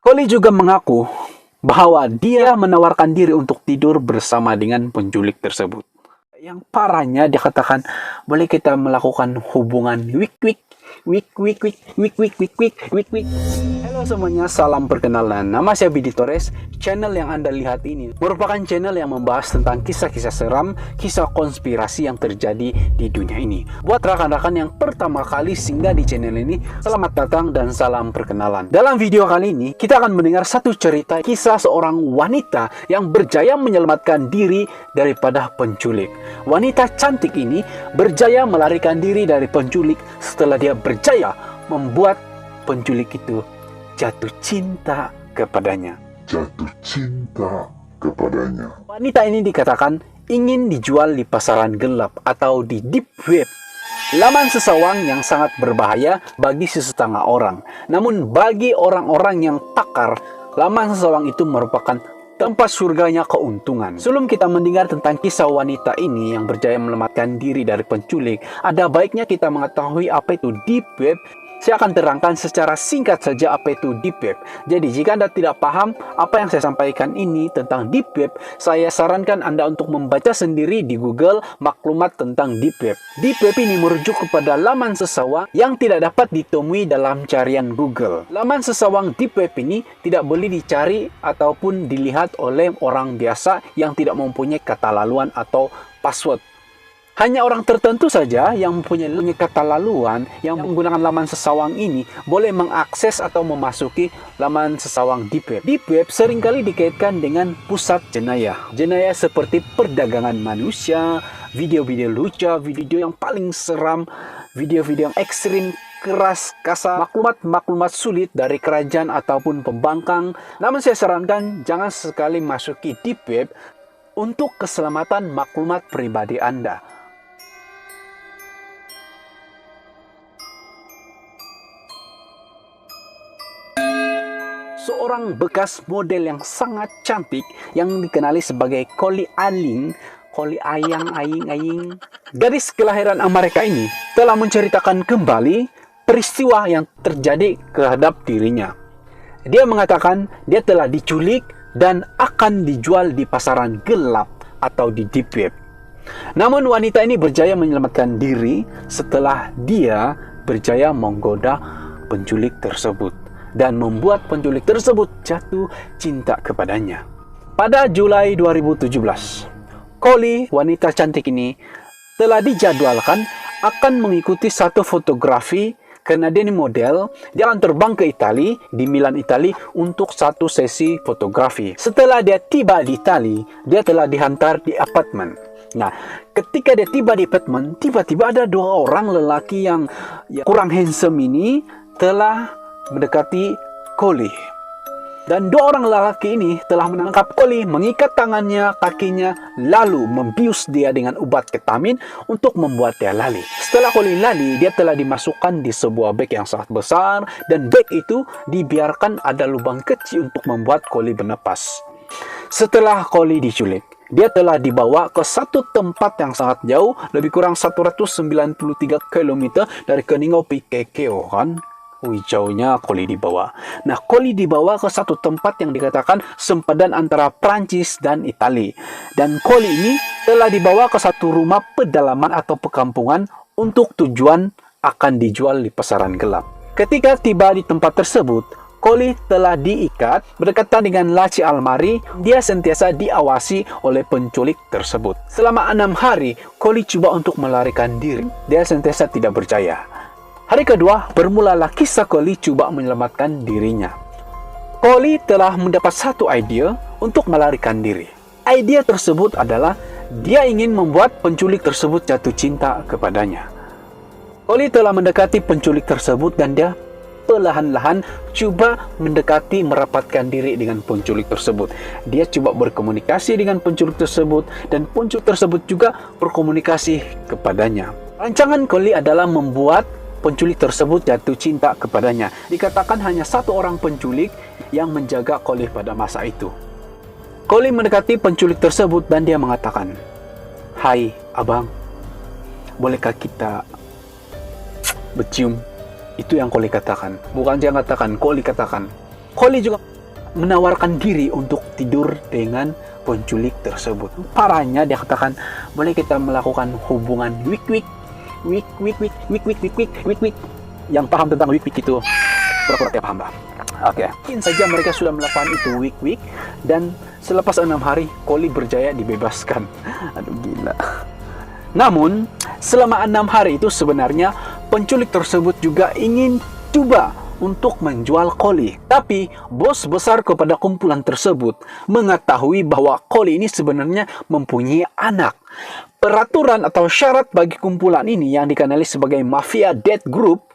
Koli juga mengaku bahwa dia menawarkan diri untuk tidur bersama dengan penculik tersebut. Yang parahnya dia katakan, boleh kita melakukan hubungan wik-wik. Halo semuanya, salam perkenalan. Nama saya Bidi Torres. Channel yang Anda lihat ini merupakan channel yang membahas tentang kisah-kisah seram, kisah konspirasi yang terjadi di dunia ini. Buat rekan-rekan yang pertama kali singgah di channel ini, selamat datang dan salam perkenalan. Dalam video kali ini, kita akan mendengar satu cerita kisah seorang wanita yang berjaya menyelamatkan diri daripada penculik. Wanita cantik ini berjaya melarikan diri dari penculik setelah dia berjaya membuat penculik itu jatuh cinta kepadanya. Wanita ini dikatakan ingin dijual di pasaran gelap atau di deep web, laman sesawang yang sangat berbahaya bagi sesetengah orang. Namun bagi orang-orang yang pakar, laman sesawang itu merupakan tempat surganya keuntungan. Sebelum kita mendengar tentang kisah wanita ini yang berjaya menyelamatkan diri dari penculik, ada baiknya kita mengetahui apa itu deep web. Saya akan terangkan secara singkat saja apa itu deep web. Jadi jika Anda tidak paham apa yang saya sampaikan ini tentang deep web, saya sarankan Anda untuk membaca sendiri di Google maklumat tentang deep web. Deep web ini merujuk kepada laman sesawang yang tidak dapat ditemui dalam carian Google. Laman sesawang deep web ini tidak boleh dicari ataupun dilihat oleh orang biasa yang tidak mempunyai kata laluan atau password. Hanya orang tertentu saja yang mempunyai kata laluan yang menggunakan laman sesawang ini boleh mengakses atau memasuki laman sesawang deep web. Deep web seringkali dikaitkan dengan pusat jenayah. Jenayah seperti perdagangan manusia, video-video lucu, video yang paling seram, video-video yang ekstrim, keras, kasar, maklumat sulit dari kerajaan ataupun pembangkang. Namun saya sarankan jangan sekali masuki deep web untuk keselamatan maklumat pribadi Anda. Seorang bekas model yang sangat cantik yang dikenali sebagai Koli Aling, Koli Aying, gadis kelahiran Amerika ini telah menceritakan kembali peristiwa yang terjadi terhadap dirinya. Dia mengatakan dia telah diculik dan akan dijual di pasaran gelap atau di deep web. Namun wanita ini berjaya menyelamatkan diri setelah dia berjaya menggoda penculik tersebut dan membuat penculik tersebut jatuh cinta kepadanya. Pada Juli 2017, Koli, wanita cantik ini, telah dijadwalkan akan mengikuti satu fotografi karena dia ini model. Dia akan terbang ke Italia, di Milan, Italia, untuk satu sesi fotografi. Setelah dia tiba di Italia, dia telah dihantar di apartemen. Nah, ketika dia tiba di apartemen, tiba-tiba ada dua orang lelaki yang kurang handsome ini telah mendekati Koli. Dan dua orang lelaki ini telah menangkap Koli, mengikat tangannya, kakinya, lalu membius dia dengan obat ketamin untuk membuat dia lali. Setelah Koli lali, dia telah dimasukkan di sebuah beg yang sangat besar, dan beg itu dibiarkan ada lubang kecil untuk membuat Koli bernapas. Setelah Koli diculik, dia telah dibawa ke satu tempat yang sangat jauh, lebih kurang 193 km dari Keningau Pikekeo, kan? Jauhnya Koli dibawa. Nah, Koli dibawa ke satu tempat yang dikatakan sempadan antara Prancis dan Italia. Dan Koli ini telah dibawa ke satu rumah pedalaman atau perkampungan untuk tujuan akan dijual di pasaran gelap. Ketika tiba di tempat tersebut, Koli telah diikat berdekatan dengan laci almari. Dia sentiasa diawasi oleh penculik tersebut. Selama 6 hari, Koli coba untuk melarikan diri. Dia sentiasa tidak berjaya. Hari kedua, bermulalah kisah Koli coba menyelamatkan dirinya. Koli telah mendapat satu ide untuk melarikan diri. Ide tersebut adalah dia ingin membuat penculik tersebut jatuh cinta kepadanya. Koli telah mendekati penculik tersebut dan dia perlahan-lahan coba mendekati, merapatkan diri dengan penculik tersebut. Dia coba berkomunikasi dengan penculik tersebut dan penculik tersebut juga berkomunikasi kepadanya. Rancangan Koli adalah membuat penculik tersebut jatuh cinta kepadanya. Dikatakan hanya satu orang penculik yang menjaga Koli pada masa itu. Koli mendekati penculik tersebut dan dia mengatakan, "Hai abang, bolehkah kita bercium?" Itu yang Koli katakan. Bukan dia katakan, Koli katakan. Koli juga menawarkan diri untuk tidur dengan penculik tersebut. Parahnya dia katakan, boleh kita melakukan hubungan wik-wik. Yang paham tentang wik-wik itu pura-pura tiap paham lah. Oke. Mungkin saja mereka sudah melakukan itu wik-wik, dan selepas 6 hari Koli berjaya dibebaskan. Aduh, gila. Namun selama 6 hari itu sebenarnya penculik tersebut juga ingin coba untuk menjual Koli. Tapi bos besar kepada kumpulan tersebut mengetahui bahwa Koli ini sebenarnya mempunyai anak. Peraturan atau syarat bagi kumpulan ini yang dikenali sebagai Mafia Death Group,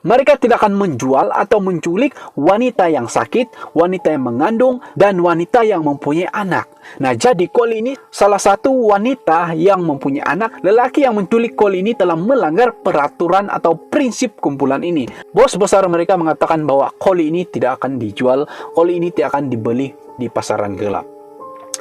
mereka tidak akan menjual atau menculik wanita yang sakit, wanita yang mengandung, dan wanita yang mempunyai anak. Nah, jadi Koli ini salah satu wanita yang mempunyai anak. Lelaki yang menculik Koli ini telah melanggar peraturan atau prinsip kumpulan ini. Bos besar mereka mengatakan bahwa Koli ini tidak akan dijual, Koli ini tidak akan dibeli di pasaran gelap.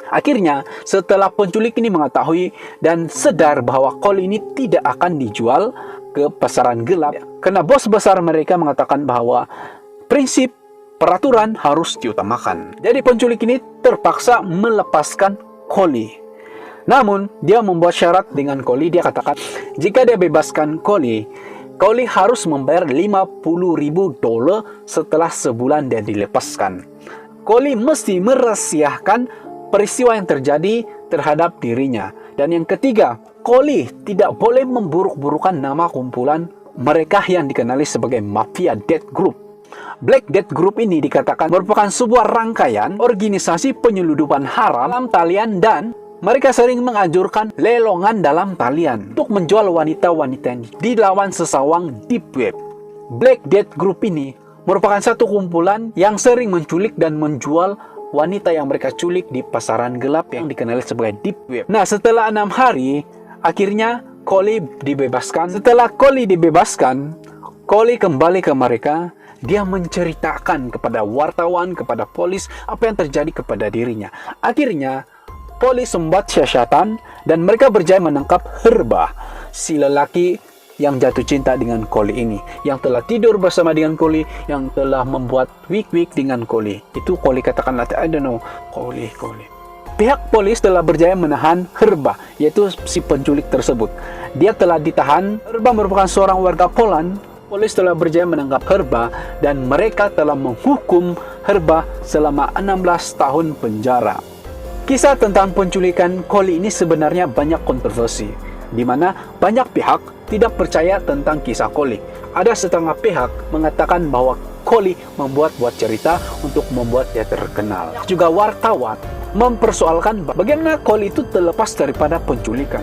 Akhirnya, setelah penculik ini mengetahui dan sadar bahwa Koli ini tidak akan dijual ke pasaran gelap, karena bos besar mereka mengatakan bahwa prinsip peraturan harus diutamakan. Jadi penculik ini terpaksa melepaskan Koli. Namun dia membuat syarat dengan Koli. Dia katakan jika dia bebaskan Koli, Koli harus membayar $50.000 setelah sebulan dia dilepaskan. Koli mesti merahasiakan peristiwa yang terjadi terhadap dirinya. Dan yang ketiga, Koli tidak boleh memburuk-burukan nama kumpulan mereka yang dikenali sebagai Mafia Death Group. Black Death Group ini dikatakan merupakan sebuah rangkaian organisasi penyeludupan haram dalam talian, dan mereka sering menganjurkan lelongan dalam talian untuk menjual wanita-wanita yang dilawan sesawang deep web. Black Death Group ini merupakan satu kumpulan yang sering menculik dan menjual wanita yang mereka culik di pasaran gelap yang dikenali sebagai deep web. Nah, setelah 6 hari, akhirnya Koli dibebaskan. Setelah Koli dibebaskan, Koli kembali ke mereka. Dia menceritakan kepada wartawan, kepada polis, apa yang terjadi kepada dirinya. Akhirnya, polis membuat siasatan dan mereka berjaya menangkap Herba, si lelaki yang jatuh cinta dengan Koli ini, yang telah tidur bersama dengan Koli, yang telah membuat wik-wik dengan Koli. Itu Koli katakan, I don't know, Koli. Pihak polis telah berjaya menahan Herba, yaitu si penculik tersebut. Dia telah ditahan. Herba merupakan seorang warga Poland. Polis telah berjaya menangkap Herba dan mereka telah menghukum Herba selama 16 tahun penjara. Kisah tentang penculikan Koli ini sebenarnya banyak kontroversi, di mana banyak pihak tidak percaya tentang kisah Koli. Ada setengah pihak mengatakan bahwa Koli membuat-buat cerita untuk membuat dia terkenal. Juga wartawan mempersoalkan bagaimana Koli itu terlepas daripada penculikan.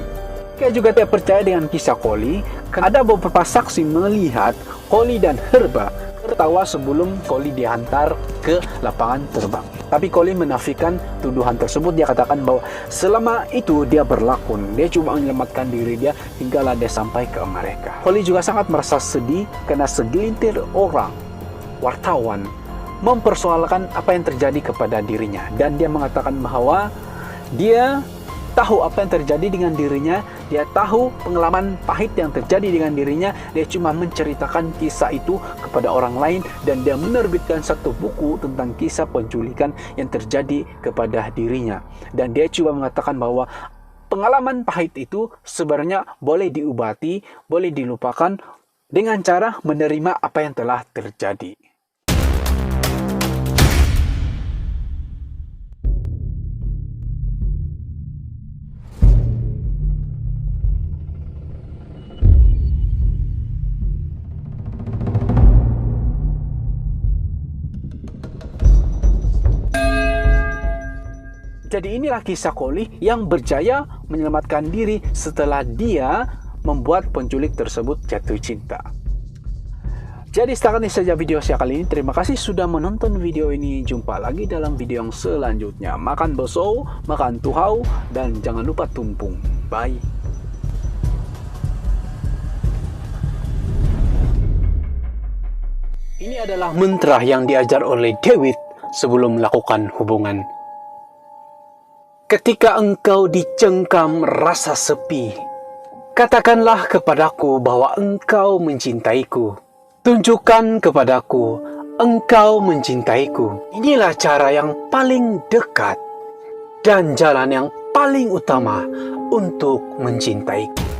Mereka juga tidak percaya dengan kisah Koli, karena ada beberapa saksi melihat Koli dan Herba tertawa sebelum Koli dihantar ke lapangan terbang. Tapi Koli menafikan tuduhan tersebut. Dia katakan bahwa selama itu dia berlakon, dia cuma menyelamatkan diri dia hinggalah dia sampai ke mereka. Koli juga sangat merasa sedih karena segelintir orang, wartawan, mempersoalkan apa yang terjadi kepada dirinya, dan dia mengatakan bahwa dia tahu apa yang terjadi dengan dirinya, dia tahu pengalaman pahit yang terjadi dengan dirinya, dia cuma menceritakan kisah itu kepada orang lain, dan dia menerbitkan satu buku tentang kisah penculikan yang terjadi kepada dirinya. Dan dia cuma mengatakan bahwa pengalaman pahit itu sebenarnya boleh diobati, boleh dilupakan dengan cara menerima apa yang telah terjadi. Jadi inilah kisah Koli yang berjaya menyelamatkan diri setelah dia membuat penculik tersebut jatuh cinta. Jadi setakat ini saja video saya kali ini. Terima kasih sudah menonton video ini. Jumpa lagi dalam video yang selanjutnya. Makan bakso, makan tuhau, dan jangan lupa tumpung. Bye. Ini adalah mantra yang diajar oleh David sebelum melakukan hubungan. Ketika engkau dicengkam rasa sepi, katakanlah kepadaku bahwa engkau mencintaiku. Tunjukkan kepadaku engkau mencintaiku. Inilah cara yang paling dekat dan jalan yang paling utama untuk mencintaiku.